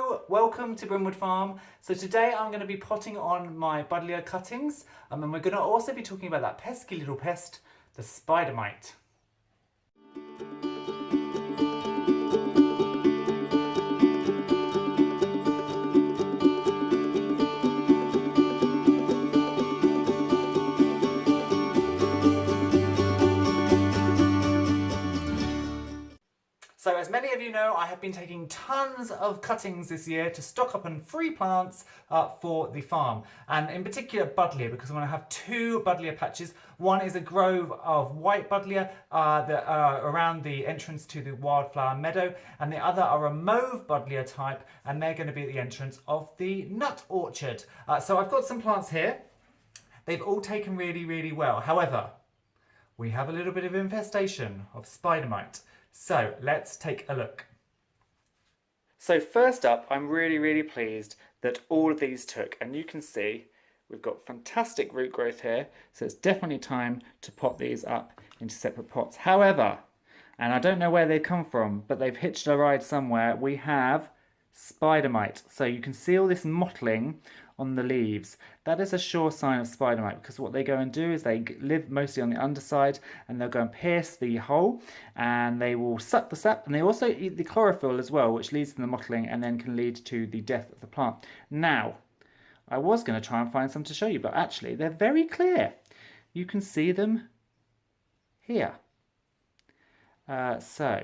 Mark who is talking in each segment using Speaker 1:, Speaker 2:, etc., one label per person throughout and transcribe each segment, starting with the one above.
Speaker 1: Hello, welcome to Brimwood Farm. So today I'm going to be potting on my Buddleia cuttings, and we're going to also be talking about that pesky little pest, the spider mite. So as many of you know, I have been taking tons of cuttings this year to stock up on free plants for the farm, and in particular Buddleia, because I'm going to have two Buddleia patches. One is a grove of white Buddleia that are around the entrance to the wildflower meadow, and the other are a mauve Buddleia type, and they're going to be at the entrance of the nut orchard. So I've got some plants here. They've all taken really well. However, we have a little bit of infestation of spider mite. So let's take a look. So first up, I'm really pleased that all of these took, and you can see we've got fantastic root growth here, so it's definitely time to pot these up into separate pots. However, and I don't know where they've come from, but they've hitched a ride somewhere, we have spider mite. So you can see all this mottling on the leaves. That is a sure sign of spider mite, because what they go and do is they live mostly on the underside, and they'll go and pierce the hole, and they will suck the sap, and they also eat the chlorophyll as well, which leads to the mottling and then can lead to the death of the plant. Now, I was going to try and find some to show you, but actually they're very clear. You can see them here. So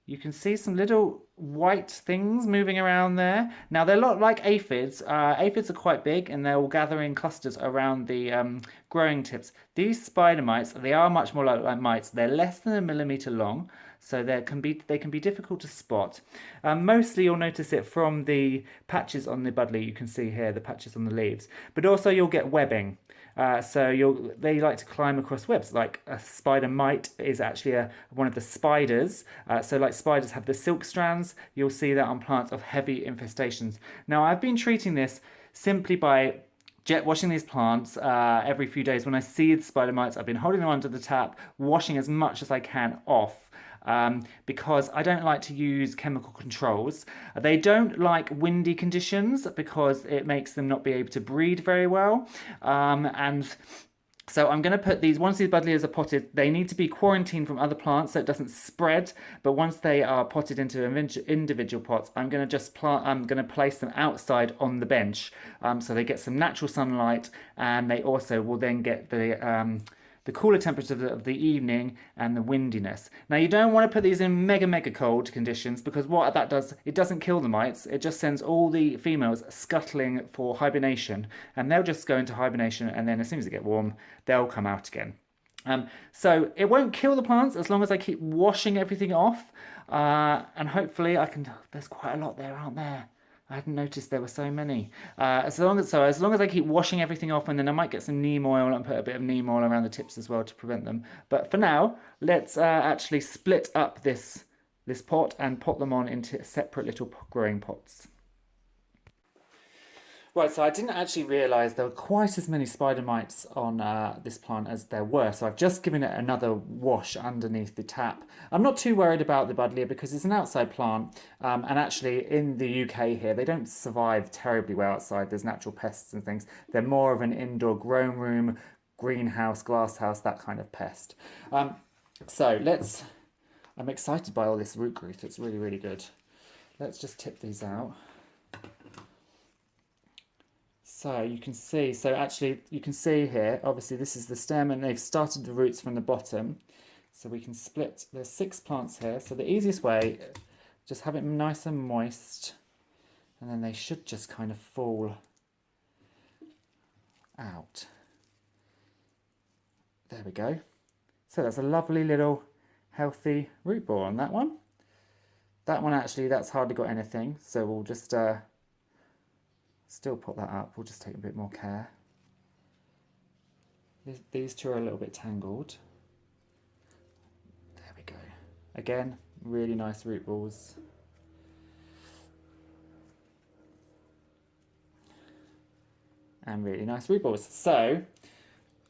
Speaker 1: you can see some little white things moving around there. Now they're a lot like aphids. Aphids are quite big, and they're all gathering clusters around the growing tips. These spider mites, they are much more like mites. They're less than 1 millimeter long, so they can be difficult to spot. Mostly you'll notice it from the patches on the Buddleia. You can see here the patches on the leaves, but also you'll get webbing. They like to climb across webs. Like a spider mite is actually one of the spiders. So like spiders have the silk strands, you'll see that on plants of heavy infestations. Now I've been treating this simply by jet washing these plants every few days. When I see the spider mites, I've been holding them under the tap, washing as much as I can off. Because I don't like to use chemical controls. They don't like windy conditions because it makes them not be able to breed very well. And so I'm going to put these, once these Buddleias are potted, they need to be quarantined from other plants so it doesn't spread. But once they are potted into individual pots, I'm going to place them outside on the bench, so they get some natural sunlight, and they also will then get the cooler temperatures of the evening and the windiness. Now you don't want to put these in mega cold conditions, because what that does, it doesn't kill the mites, it just sends all the females scuttling for hibernation, and they'll just go into hibernation, and then as soon as they get warm, they'll come out again. So it won't kill the plants as long as I keep washing everything off, and hopefully I can, there's quite a lot there, aren't there? I hadn't noticed there were so many. As long as I keep washing everything off, and then I might get some neem oil and put a bit of neem oil around the tips as well to prevent them. But for now, let's actually split up this pot and pot them on into separate little growing pots. Right, so I didn't actually realise there were quite as many spider mites on this plant as there were, so I've just given it another wash underneath the tap. I'm not too worried about the Buddleia because it's an outside plant, and actually in the UK here, they don't survive terribly well outside. There's natural pests and things. They're more of an indoor grown room, greenhouse, glasshouse, that kind of pest. So I'm excited by all this root growth. It's really good. Let's just tip these out. So you can see, you can see here, obviously this is the stem, and they've started the roots from the bottom. So we can split, there's 6 plants here. So the easiest way, just have it nice and moist, and then they should just kind of fall out. There we go. So that's a lovely little healthy root ball on that one. That one actually, that's hardly got anything. So we'll just still put that up. We'll just take a bit more care. These two are a little bit tangled. There we go. Again, really nice root balls. And really nice root balls. So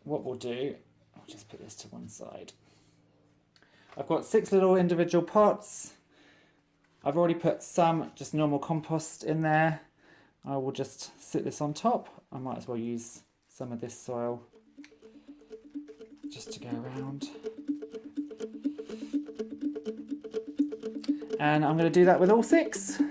Speaker 1: what we'll do, I'll just put this to one side. I've got 6 little individual pots. I've already put some just normal compost in there. I will just sit this on top. I might as well use some of this soil just to go around. And I'm going to do that with all 6.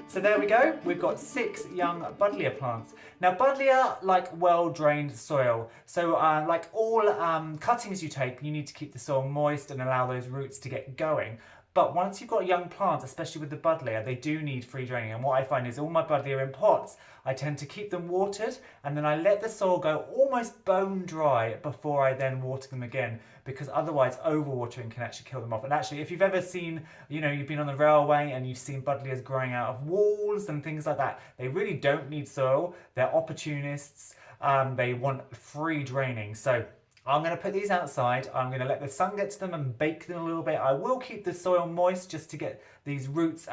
Speaker 1: So there we go, we've got 6 young Buddleia plants. Now Buddleia like well-drained soil, so like all cuttings you take, you need to keep the soil moist and allow those roots to get going. But once you've got young plants, especially with the Buddleia, they do need free draining. And what I find is all my Buddleia in pots, I tend to keep them watered and then I let the soil go almost bone dry before I then water them again, because otherwise overwatering can actually kill them off. And actually, if you've ever seen, you know, you've been on the railway and you've seen Buddleias growing out of walls and things like that, they really don't need soil. They're opportunists. They want free draining. So I'm going to put these outside. I'm going to let the sun get to them and bake them a little bit. I will keep the soil moist just to get these roots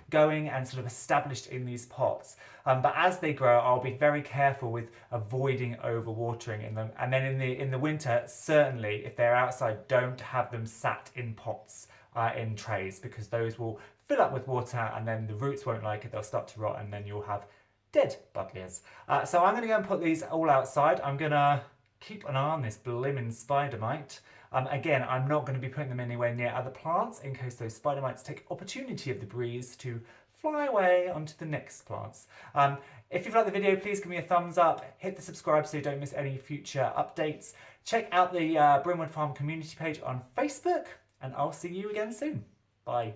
Speaker 1: going and sort of established in these pots. But as they grow, I'll be very careful with avoiding overwatering in them. And then in the winter, certainly, if they're outside, don't have them sat in pots in trays, because those will fill up with water and then the roots won't like it. They'll start to rot and then you'll have dead Buddleias. So I'm going to go and put these all outside. I'm going to keep an eye on this blimmin' spider mite. Again, I'm not going to be putting them anywhere near other plants in case those spider mites take opportunity of the breeze to fly away onto the next plants. If you've liked the video, please give me a thumbs up, hit the subscribe so you don't miss any future updates. Check out the Brynwood Farm community page on Facebook, and I'll see you again soon. Bye.